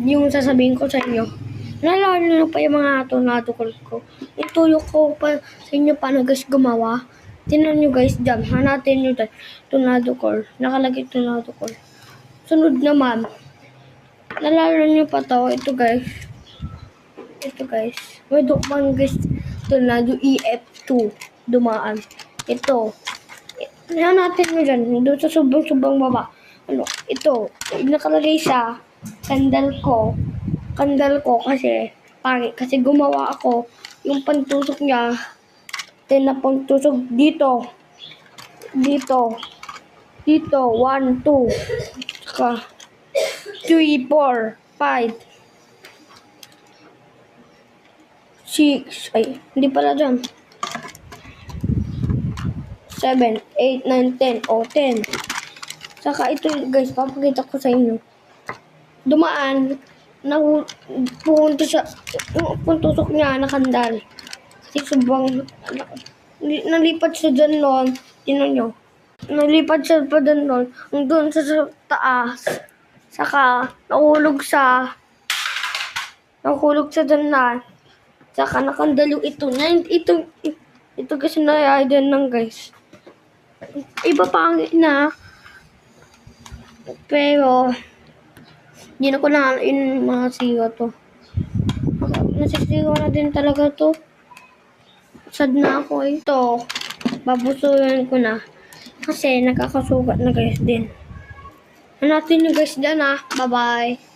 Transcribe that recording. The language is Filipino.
yung sasabihin ko sa inyo. Naalala nyo pa yung mga tornado call ko. Itulok ko pa sa inyo paano guys gumawa. Tingnan nyo guys dyan. Hanatin nyo dyan. Tornado call. Nakalagay tornado call. Sunod naman. Naalala nyo pa to. Ito guys. Ito guys. May dumaan guys. Tornado EF2. Dumaan. Ito. Hanatin nyo dyan. Doon sa subang baba. Ano? Ito. Nakalagay sa kandal ko kasi pangit. Kasi gumawa ako yung pantusok niya. Then napantusok dito. Dito. 1, 2. Saka 3, 4, 5. 6. Ay, hindi pala dyan. 7, 8, 9, 10. O, 10. Saka ito guys, papakita ko sa inyo. Dumaan. Pumunta sa pantusok niya nakandal. Kasi subang nalipad siya dyan noon. Tingnan nyo. Nalipad siya pa dyan noon. Doon sa taas. Saka nahulog sa dyan na. Saka nakandal yung ito. Ito kasi na-idea ng guys. Iba pangit na. Pero hindi na ko na yung mga siwa to. Nasisigaw na din talaga to. Sad na ako ito. Babusuyan ko na. Kasi nakakasugat na guys din. Hanatin nyo guys dyan Bye bye.